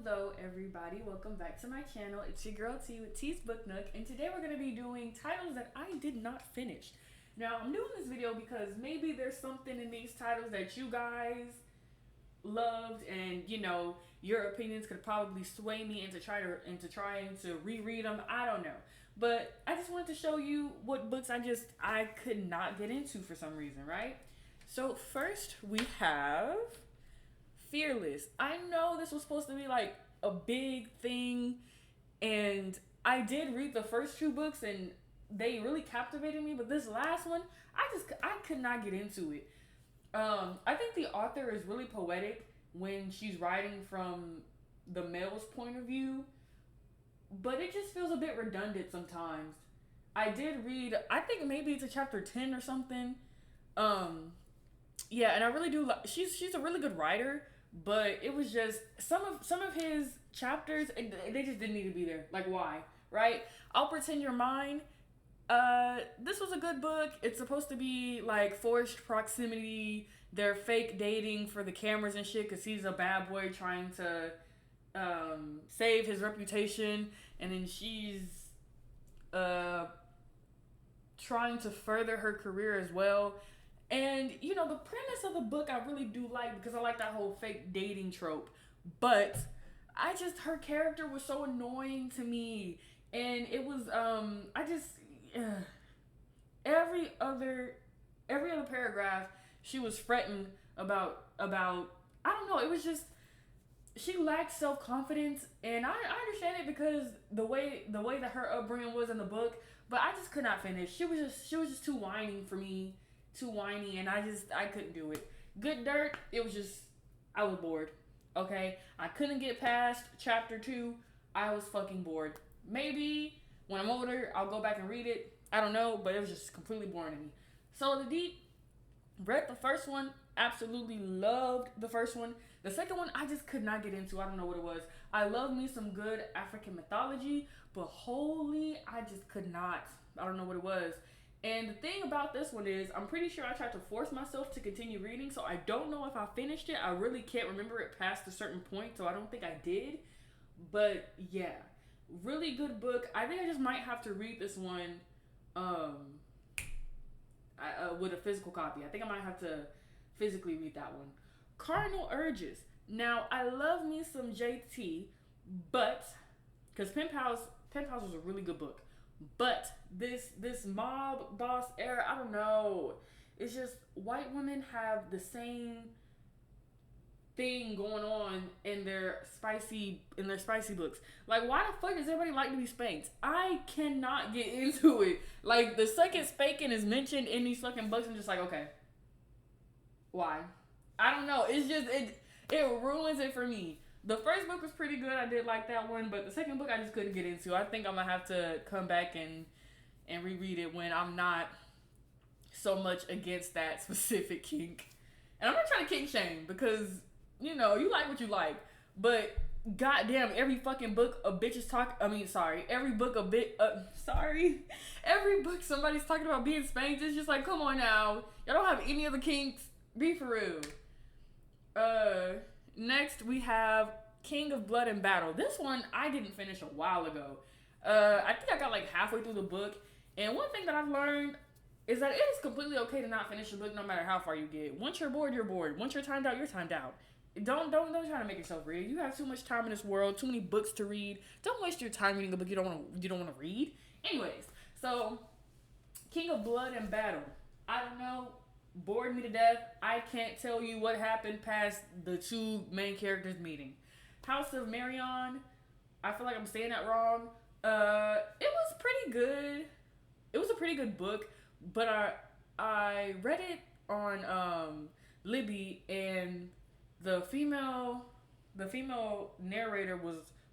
Hello everybody, welcome back to my channel. It's your girl T with T's Book Nook, and today we're going to be doing titles that I did not finish. Now I'm doing this video because maybe there's something in these titles that you guys loved, and your opinions could probably sway me into trying to reread them. I don't know, but I just wanted to show you what books I could not get into for some reason, right? So first we have Fearless. I know this was supposed to be like a big thing, and I did read the first two books and they really captivated me, but this last one, I could not get into it. I think the author is really poetic when she's writing from the male's point of view, but it just feels a bit redundant sometimes. I did read, I think maybe it's a chapter 10 or something. Yeah, and I really do she's a really good writer, but it was just some of his chapters, they just didn't need to be there. Like, why? Right? I'll Pretend You're Mine. This was a good book. It's supposed to be like forced proximity. They're fake dating for the cameras and shit because he's a bad boy trying to save his reputation, and then she's trying to further her career as well. And, the premise of the book I really do like because I like that whole fake dating trope. But her character was so annoying to me. And it was, every other paragraph, she was fretting about, I don't know, it was just, she lacked self-confidence. And I understand it because the way that her upbringing was in the book, but I just could not finish. She was just too whining for me. Too whiny, and I couldn't do it. Good Dirt, it was just, I was bored. Okay? I couldn't get past chapter 2. I was fucking bored. Maybe when I'm older, I'll go back and read it. I don't know, but it was just completely boring to me. So the Deep, read the first one, absolutely loved the first one. The second one, I just could not get into. I don't know what it was. I love me some good African mythology, but holy, I just could not. I don't know what it was. And the thing about this one is, I'm pretty sure I tried to force myself to continue reading, so I don't know if I finished it. I really can't remember it past a certain point, so I don't think I did. But yeah, really good book. I think I just might have to read this one with a physical copy. I think I might have to physically read that one. Cardinal Urges. Now, I love me some JT, but, because Pen Pals was a really good book. But this mob boss era, I don't know. It's just white women have the same thing going on in their spicy books. Like, why the fuck does everybody like to be spanked? I cannot get into it. Like, the second spanking is mentioned in these fucking books, I'm just like, okay, why? I don't know. It's just it ruins it for me. The first book was pretty good. I did like that one, but the second book I just couldn't get into. I think I'm gonna have to come back and reread it when I'm not so much against that specific kink. And I'm not trying to kink shame because you like what you like, but goddamn, every fucking book a bitch is every book somebody's talking about being spanked. It's just like, come on now, y'all don't have any other kinks. Be for real. Next, we have King of Blood and Battle. This one I didn't finish a while ago. I think I got like halfway through the book. And one thing that I've learned is that it is completely okay to not finish a book no matter how far you get. Once you're bored, you're bored. Once you're timed out, you're timed out. Don't try to make yourself read. You have too much time in this world, too many books to read. Don't waste your time reading a book you don't want to read. Anyways, so King of Blood and Battle. I don't know. Bored me to death. I can't tell you what happened past the two main characters meeting. House of Marion. I feel like I'm saying that wrong. It was pretty good. It was a pretty good book, but I read it on Libby, and the female narrator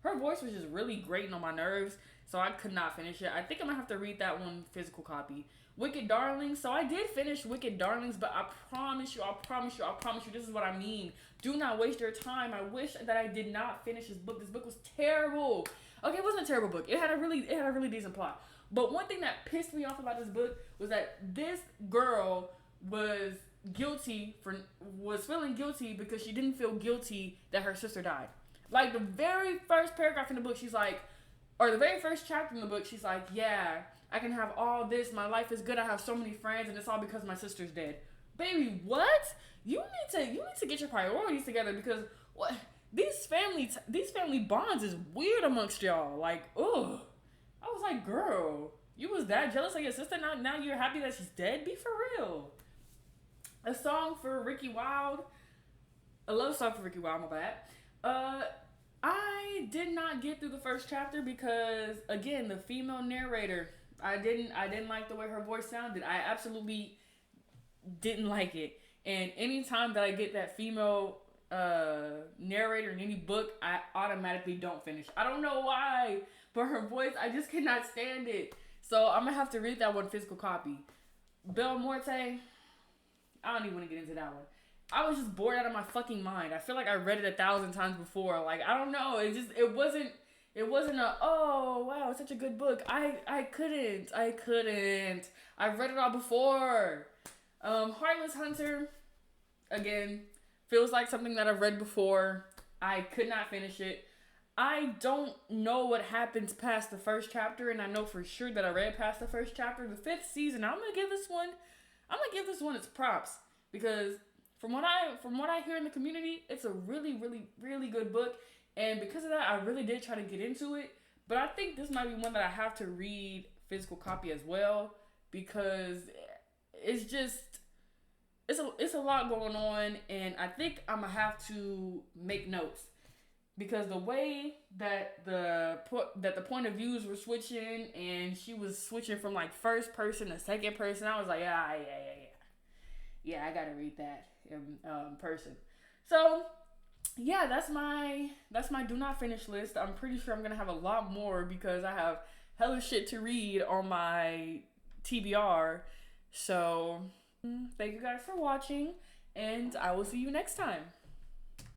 her voice was just really grating on my nerves, so I could not finish it. I think I'm gonna have to read that one physical copy. Wicked Darlings. So I did finish Wicked Darlings, but I promise you, this is what I mean. Do not waste your time. I wish that I did not finish this book. This book was terrible. Okay, it wasn't a terrible book. It had a really decent plot. But one thing that pissed me off about this book was that this girl was feeling guilty because she didn't feel guilty that her sister died. Like the very first paragraph in the book, she's like, or the very first chapter in the book, she's like, yeah, I can have all this. My life is good. I have so many friends, and it's all because my sister's dead. Baby, what? You need to get your priorities together, because what these family bonds is weird amongst y'all. Like, ugh. I was like, girl, you was that jealous of your sister. Now you're happy that she's dead. Be for real. A song for Ricky Wilde. A love song for Ricky Wilde. My bad. I did not get through the first chapter because, again, the female narrator. I didn't like the way her voice sounded. I absolutely didn't like it. And anytime that I get that female narrator in any book, I automatically don't finish. I don't know why, but her voice, I just cannot stand it. So I'm gonna have to read that one physical copy. Belle Morte, I don't even want to get into that one. I was just bored out of my fucking mind. I feel like I read it 1,000 times before. Like, I don't know. It wasn't a, oh, wow, it's such a good book. I couldn't. I've read it all before. Heartless Hunter, again, feels like something that I've read before. I could not finish it. I don't know what happens past the first chapter, and I know for sure that I read past the first chapter. The 5th season, I'm gonna give this one its props, because from what I hear in the community, it's a really, really, really good book. And because of that, I really did try to get into it. But I think this might be one that I have to read physical copy as well, because it's a lot going on, and I think I'm gonna have to make notes, because the way that the point of views were switching, and she was switching from like first person to second person, I was like, yeah, I gotta read that in person. So yeah, that's my do not finish list. I'm pretty sure I'm gonna have a lot more, because I have hella shit to read on my TBR. So thank you guys for watching, and I will see you next time.